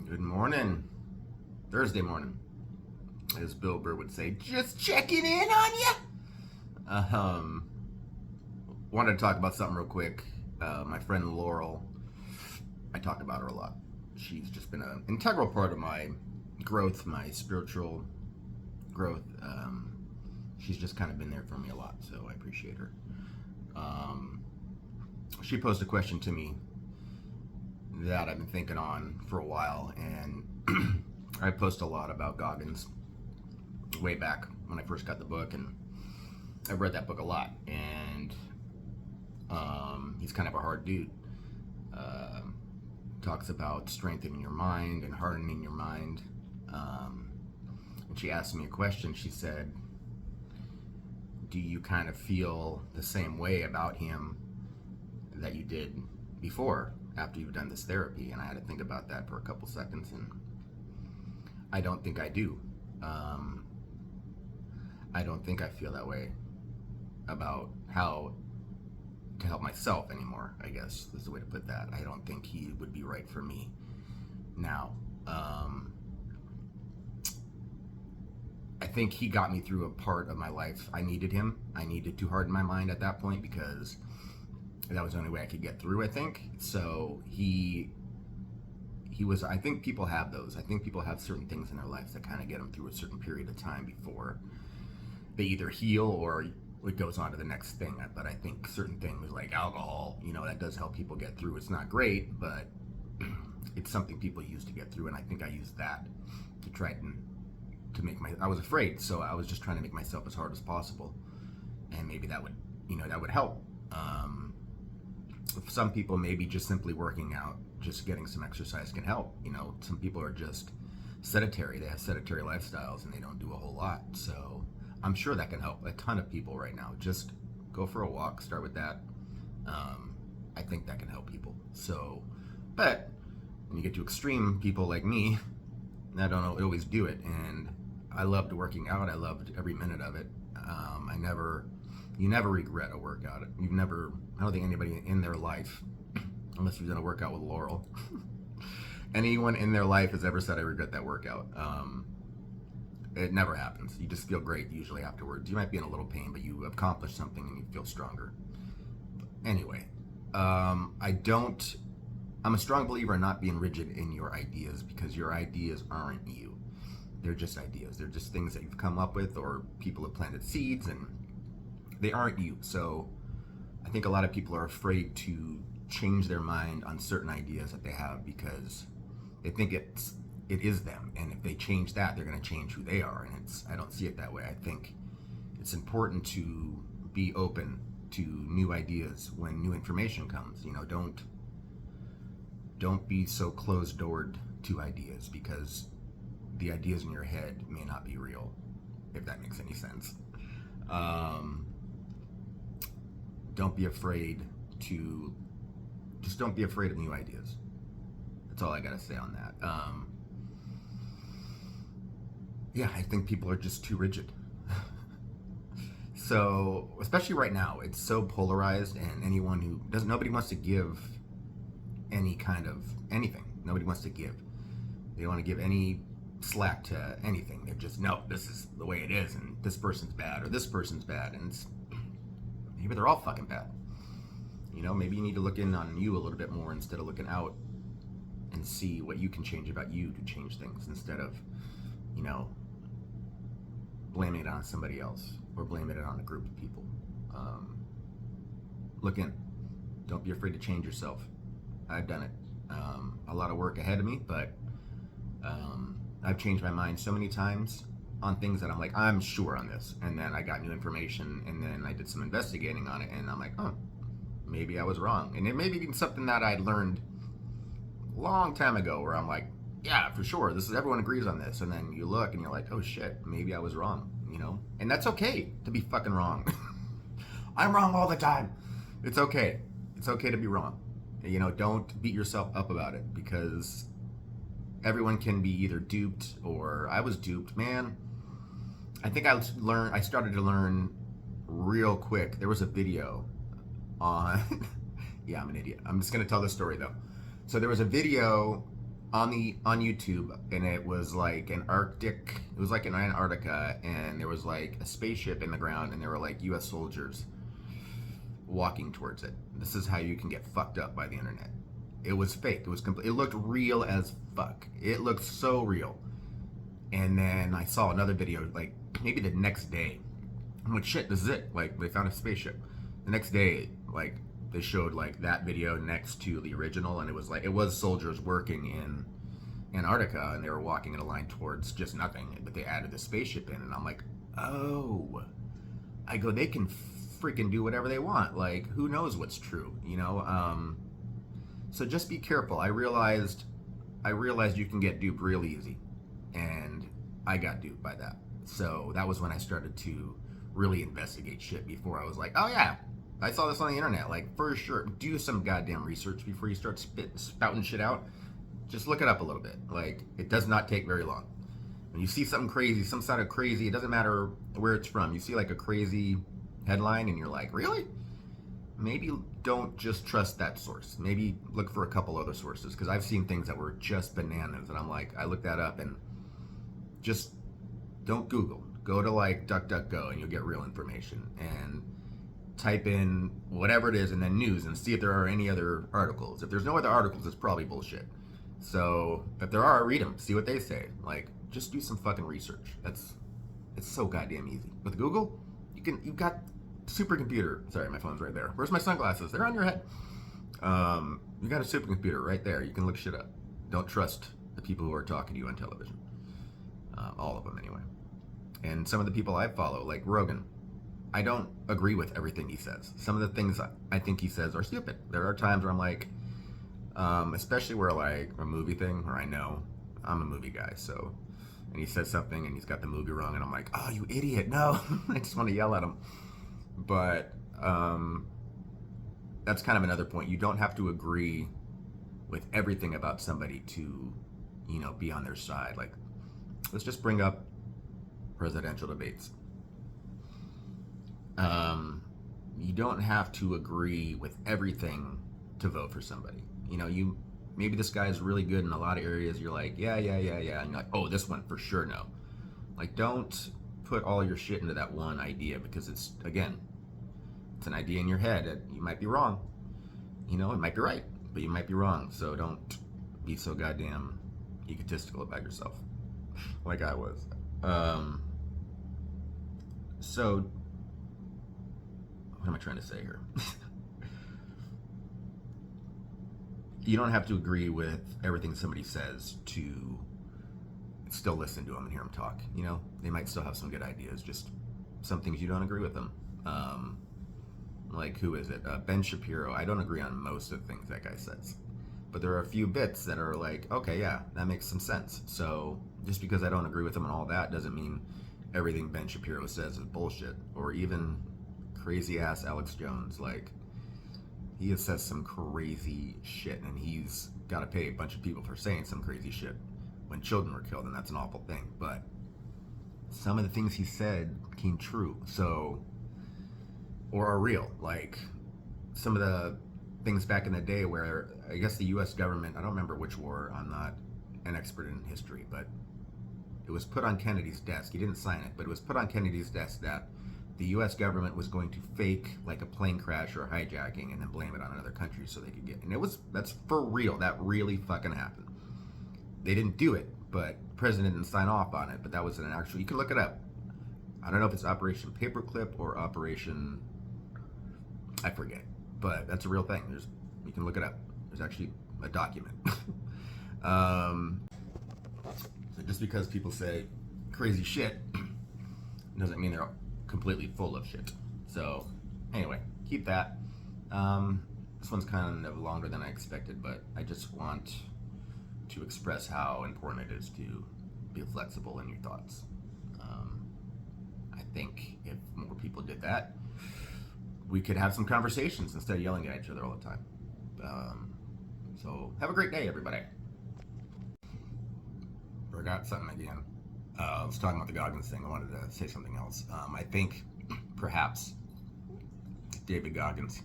Good morning. Thursday morning. As Bill Burr would say, just checking in on you. Um, Wanted to talk about something real quick. My friend Laurel, I talk about her a lot. She's just been an integral part of my growth, my spiritual growth. She's just kind of been there for me a lot, so I appreciate her. Um, she posed a question to me that I've been thinking on for a while, and I post a lot about Goggins way back when I first got the book, and I've read that book a lot, and he's kind of a hard dude. Talks about strengthening your mind and hardening your mind. And she asked me a question. She said, do you kind of feel the same way about him that you did before, after you've done this therapy? And I had to think about that for a couple seconds, and I don't think I do. I don't think I feel that way about how to help myself anymore, I guess is the way to put that. I don't think he would be right for me now. I think he got me through a part of my life. I needed him. I needed to harden my mind at that point because that was the only way I could get through, I think. So he was, I think people have those. I think people have certain things in their lives that kind of get them through a certain period of time before they either heal or it goes on to the next thing. But I think certain things like alcohol, that does help people get through. It's not great, but it's something people use to get through. And I think I used that to try to make I was afraid. So I was just trying to make myself as hard as possible. And maybe that would help. Some people, maybe just simply working out, just getting some exercise can help. Some people are just sedentary. They have sedentary lifestyles and they don't do a whole lot. So I'm sure that can help a ton of people right now. Just go for a walk, start with that. I think that can help people. So, but when you get to extreme people like me, I don't always do it. And I loved working out. I loved every minute of it. You never regret a workout. I don't think anybody in their life, unless you've done a workout with Laurel, anyone in their life has ever said, I regret that workout. It never happens. You just feel great usually afterwards. You might be in a little pain, but you accomplished something and you feel stronger. Anyway, I'm a strong believer in not being rigid in your ideas, because your ideas aren't you. They're just ideas. They're just things that you've come up with, or people have planted seeds, and they aren't you. So I think a lot of people are afraid to change their mind on certain ideas that they have because they think it is them, and if they change that, they're going to change who they are. And I don't see it that way. I think it's important to be open to new ideas when new information comes. Don't be so closed-doored to ideas, because the ideas in your head may not be real, if that makes any sense. Don't be afraid don't be afraid of new ideas. That's all I gotta say on that. Yeah, I think people are just too rigid. So, especially right now, it's so polarized, and nobody wants to give any kind of anything. Nobody wants to give. They want to give any slack to anything. They're just, no, this is the way it is, and this person's bad, or this person's bad, and maybe they're all fucking bad. Maybe you need to look in on you a little bit more instead of looking out and see what you can change about you to change things, instead of, blaming it on somebody else or blaming it on a group of people. Look in. Don't be afraid to change yourself. I've done it. A lot of work ahead of me, but I've changed my mind so many times on things that I'm like, I'm sure on this. And then I got new information, and then I did some investigating on it, and I'm like, oh, maybe I was wrong. And it may be something that I learned a long time ago where I'm like, yeah, for sure, everyone agrees on this. And then you look and you're like, oh shit, maybe I was wrong, And that's okay to be fucking wrong. I'm wrong all the time. It's okay. It's okay to be wrong. Don't beat yourself up about it, because everyone can be either duped, or I was duped, man. I think I started to learn real quick. There was a video on, yeah, I'm an idiot. I'm just going to tell this story though. So there was a video on YouTube, and it was like an Arctic. It was like in Antarctica, and there was like a spaceship in the ground, and there were like U.S. soldiers walking towards it. This is how you can get fucked up by the internet. It was fake. It was complete. It looked real as fuck. It looked so real. And then I saw another video like maybe the next day. I'm like, shit, this is it. Like they found a spaceship. The next day, like they showed like that video next to the original, and it was like it was soldiers working in Antarctica, and they were walking in a line towards just nothing, but they added the spaceship in, and I'm like, oh, I go, they can freaking do whatever they want. Like, who knows what's true, you know? So just be careful. I realized you can get duped real easy, and I got duped by that. So that was when I started to really investigate shit before I was like, oh yeah, I saw this on the internet. Like, for sure, do some goddamn research before you start spouting shit out. Just look it up a little bit. Like, it does not take very long. When you see something crazy, some sort of crazy, it doesn't matter where it's from. You see like a crazy headline and you're like, really? Maybe don't just trust that source. Maybe look for a couple other sources, because I've seen things that were just bananas, and I'm like, I looked that up, and just don't Google. Go to like DuckDuckGo and you'll get real information, and type in whatever it is and then news and see if there are any other articles. If there's no other articles, it's probably bullshit. So if there are, read them, see what they say. Like, just do some fucking research. It's so goddamn easy. With Google, you've got supercomputer. Sorry, my phone's right there. Where's my sunglasses? They're on your head. You got a supercomputer right there. You can look shit up. Don't trust the people who are talking to you on television. All of them, anyway. And some of the people I follow, like Rogan, I don't agree with everything he says. Some of the things I think he says are stupid. There are times where I'm like, especially where like a movie thing, where I know I'm a movie guy, so, and he says something and he's got the movie wrong, and I'm like, oh, you idiot, no. I just want to yell at him. But that's kind of another point. You don't have to agree with everything about somebody to, you know, be on their side. Like, let's just bring up presidential debates. You don't have to agree with everything to vote for somebody. You know, maybe this guy's really good in a lot of areas. You're like, yeah, and you're like, oh, this one for sure, no. Like, don't put all your shit into that one idea, because it's an idea in your head. You might be wrong. You know, it might be right, but you might be wrong. So don't be so goddamn egotistical about yourself, like I was. So what am I trying to say here? You don't have to agree with everything somebody says to still listen to them and hear them talk. You know, they might still have some good ideas, just some things you don't agree with them. Like, who is it? Ben Shapiro. I don't agree on most of the things that guy says, but there are a few bits that are like, okay, yeah, that makes some sense. So just because I don't agree with him and all that doesn't mean everything Ben Shapiro says is bullshit. Or even crazy ass Alex Jones. Like, he has said some crazy shit, and he's got to pay a bunch of people for saying some crazy shit when children were killed, and that's an awful thing. But some of the things he said came true, so, or are real. Like, some of the things back in the day where I guess the U.S. government, I don't remember which war, I'm not an expert in history, but it was put on Kennedy's desk. He didn't sign it, but it was put on Kennedy's desk that the U.S. government was going to fake like a plane crash or a hijacking and then blame it on another country so they could get, and that's for real. That really fucking happened. They didn't do it, but the president didn't sign off on it, but that was an actual, you can look it up. I don't know if it's Operation Paperclip or Operation, I forget, but that's a real thing. You can look it up. There's actually a document. So just because people say crazy shit doesn't mean they're completely full of shit. So anyway, keep that. This one's kind of longer than I expected, but I just want to express how important it is to be flexible in your thoughts. I think if more people did that, we could have some conversations instead of yelling at each other all the time. So have a great day, everybody. Forgot something again. I was talking about the Goggins thing. I wanted to say something else. I think perhaps David Goggins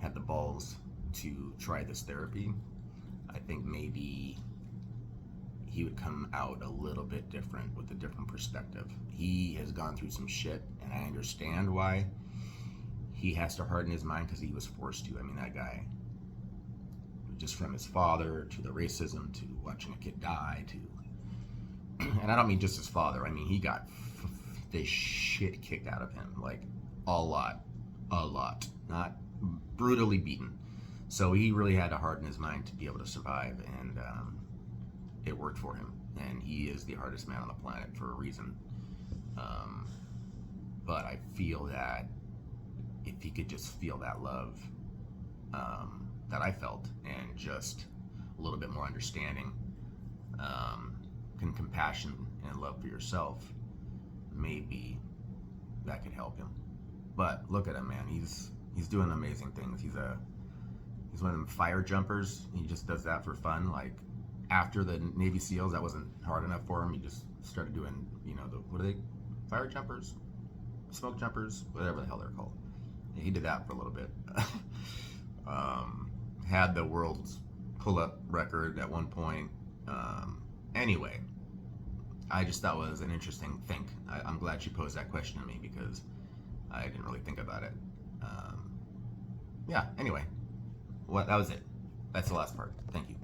had the balls to try this therapy. I think maybe he would come out a little bit different with a different perspective. He has gone through some shit, and I understand why he has to harden his mind, because he was forced to. I mean, that guy, just from his father to the racism to watching a kid die to, and I don't mean just his father, I mean he got the shit kicked out of him, like a lot, not brutally beaten. So he really had to harden his mind to be able to survive, and it worked for him. And he is the hardest man on the planet for a reason. But I feel that if he could just feel that love that I felt, and just a little bit more understanding, and compassion and love for yourself, maybe that could help him. But look at him, man. He's doing amazing things. He's one of them fire jumpers. He just does that for fun. Like after the Navy SEALs, that wasn't hard enough for him. He just started doing, what are they? Fire jumpers, smoke jumpers, whatever the hell they're called. He did that for a little bit. Had the world's pull-up record at one point. Anyway, I just thought it was an interesting think. I'm glad she posed that question to me, because I didn't really think about it. Yeah, anyway, that was it. That's the last part. Thank you.